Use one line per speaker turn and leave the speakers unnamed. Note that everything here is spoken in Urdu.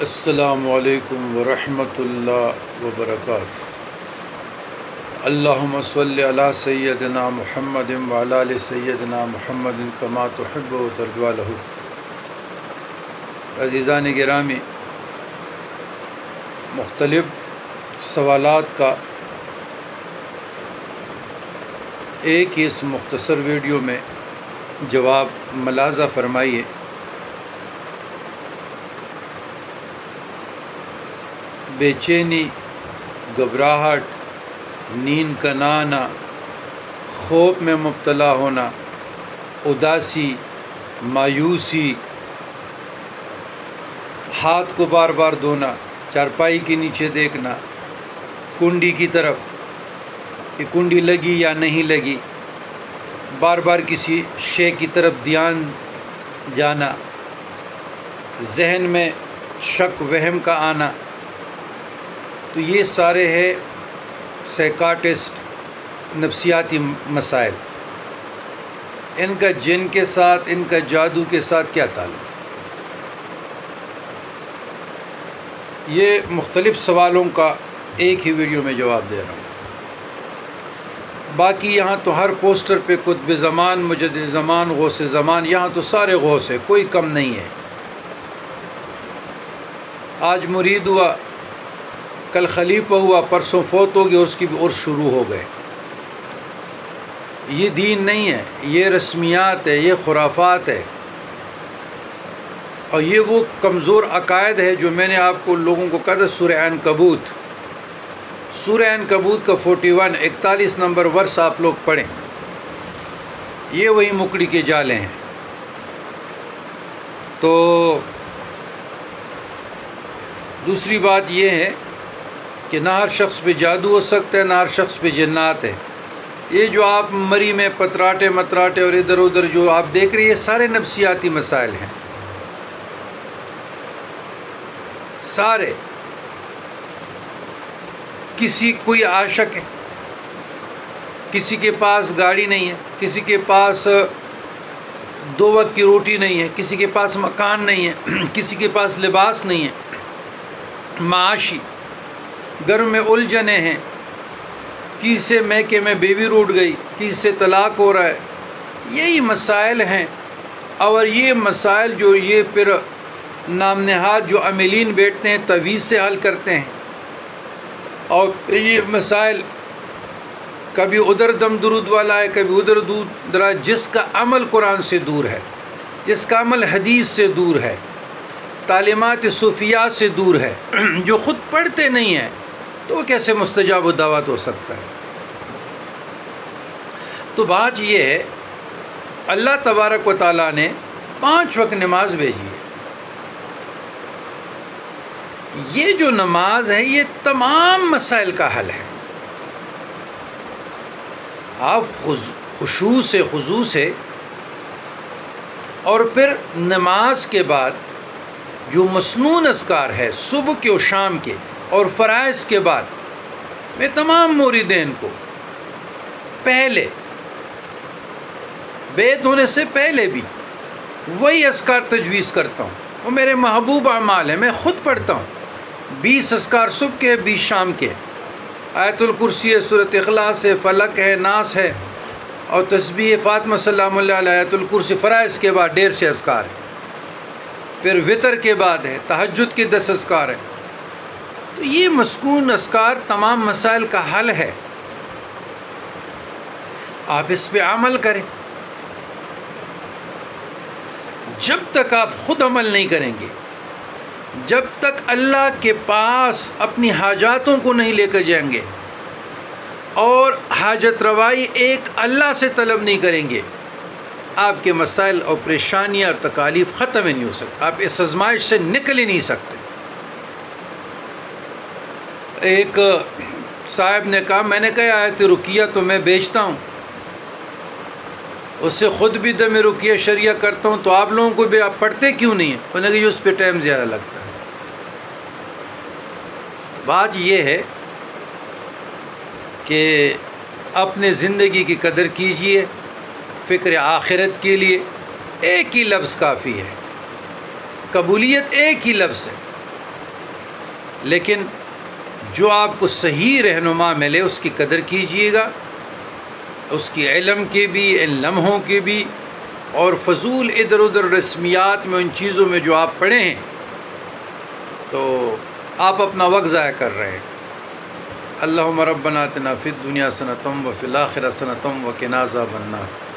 السلام علیکم ورحمۃ اللہ وبرکاتہ۔ اللہم صلی علی سیدنا محمد وعلی آل سیدنا محمد کما تحب و ترضی لہ۔ عزیزان گرامی، مختلف سوالات کا ایک ہی اس مختصر ویڈیو میں جواب ملاحظہ فرمائیے۔ بے چینی، گھبراہٹ، نیند کا نہ آنا، خوف میں مبتلا ہونا، اداسی، مایوسی، ہاتھ کو بار بار دھونا، چارپائی کے نیچے دیکھنا، کنڈی کی طرف کہ کنڈی لگی یا نہیں لگی، بار بار کسی شے کی طرف دھیان جانا، ذہن میں شک وہم کا آنا، تو یہ سارے ہیں سائیکاٹسٹ نفسیاتی مسائل۔ ان کا جن کے ساتھ، ان کا جادو کے ساتھ کیا تعلق؟ یہ مختلف سوالوں کا ایک ہی ویڈیو میں جواب دے رہا ہوں۔ باقی یہاں تو ہر پوسٹر پہ قطب زمان، مجدد زمان، غوث زمان، یہاں تو سارے غوث ہیں، کوئی کم نہیں ہے۔ آج مرید ہوا، کل خلیفہ ہوا، پرسوں فوت ہو گیا، اس کی بھی عرس شروع ہو گئے۔ یہ دین نہیں ہے، یہ رسمیات ہے، یہ خرافات ہے، اور یہ وہ کمزور عقائد ہے جو میں نے آپ کو لوگوں کو کہا تھا۔ سورہ عنکبوت، سورہ عنکبوت کا 41 نمبر ورس آپ لوگ پڑھیں، یہ وہی مکڑی کے جالے ہیں۔ تو دوسری بات یہ ہے کہ نہ ہر شخص پہ جادو ہو سکتا ہے، نہ ہر شخص پہ جنات ہے۔ یہ جو آپ مری میں پتراٹے متراٹے اور ادھر ادھر جو آپ دیکھ رہے ہیں، یہ سارے نفسیاتی مسائل ہیں، سارے۔ کوئی عاشق ہے، کسی کے پاس گاڑی نہیں ہے، کسی کے پاس 2 وقت کی روٹی نہیں ہے، کسی کے پاس مکان نہیں ہے، کسی کے پاس لباس نہیں ہے، معاشی گھر میں الجھنیں ہیں، کسی سے میکے میں بیوی روٹ گئی، کسی سے طلاق ہو رہا ہے، یہی مسائل ہیں۔ اور یہ مسائل جو یہ پھر نام نہاد جو عاملین بیٹھتے ہیں، تویز سے حل کرتے ہیں، اور یہ مسائل کبھی ادھر دم درود والا ہے، کبھی ادھر درا، جس کا عمل قرآن سے دور ہے، جس کا عمل حدیث سے دور ہے، تعلیمات صوفیات سے دور ہے، جو خود پڑھتے نہیں ہیں، تو وہ کیسے مستجاب الدعوات ہو سکتا ہے؟ تو بات یہ ہے، اللہ تبارک و تعالیٰ نے 5 وقت نماز بھیجی ہے۔ یہ جو نماز ہے، یہ تمام مسائل کا حل ہے۔ آپ خضوع سے اور پھر نماز کے بعد جو مسنون اذکار ہے، صبح کے اور شام کے اور فرائض کے بعد، میں تمام موریدین کو پہلے بیعت ہونے سے پہلے بھی وہی اذکار تجویز کرتا ہوں۔ وہ میرے محبوب اعمال ہیں، میں خود پڑھتا ہوں۔ 20 اذکار صبح کے، 20 شام کے، آیت الکرسی ہے، سورۃ اخلاص ہے، فلق ہے، ناس ہے، اور تسبیح فاطمہ سلام اللہ علیہ، آیت الکرسی۔ فرائض کے بعد 150 اذکار ہے، پھر وطر کے بعد ہے، تہجد کے 10 اذکار ہے۔ تو یہ مسکون اذکار تمام مسائل کا حل ہے، آپ اس پہ عمل کریں۔ جب تک آپ خود عمل نہیں کریں گے، جب تک اللہ کے پاس اپنی حاجاتوں کو نہیں لے کر جائیں گے اور حاجت روائی ایک اللہ سے طلب نہیں کریں گے، آپ کے مسائل اور پریشانیاں اور تکالیف ختم ہی نہیں ہو سکتے، آپ اس آزمائش سے نکل ہی نہیں سکتے۔ ایک صاحب نے کہا، میں نے کہا آیت رقیہ تو میں بیچتا ہوں، اس سے خود بھی دم رقیہ شریعہ کرتا ہوں، تو آپ لوگوں کو بھی آپ پڑھتے کیوں نہیں ہیں؟ انہوں نے کہا اس پہ ٹائم زیادہ لگتا ہے۔ بات یہ ہے کہ اپنے زندگی کی قدر کیجئے، فکر آخرت کے لیے ایک ہی لفظ کافی ہے، قبولیت ایک ہی لفظ ہے، لیکن جو آپ کو صحیح رہنما ملے اس کی قدر کیجیے گا، اس کی علم کے بھی، ان لمحوں کے بھی، اور فضول ادھر ادھر رسمیات میں ان چیزوں میں جو آپ پڑھے ہیں تو آپ اپنا وقت ضائع کر رہے ہیں۔ اللہم ربنا آتنا فی الدنیا حسنۃ وفی الآخرۃ حسنۃ وقنا عذاب النار۔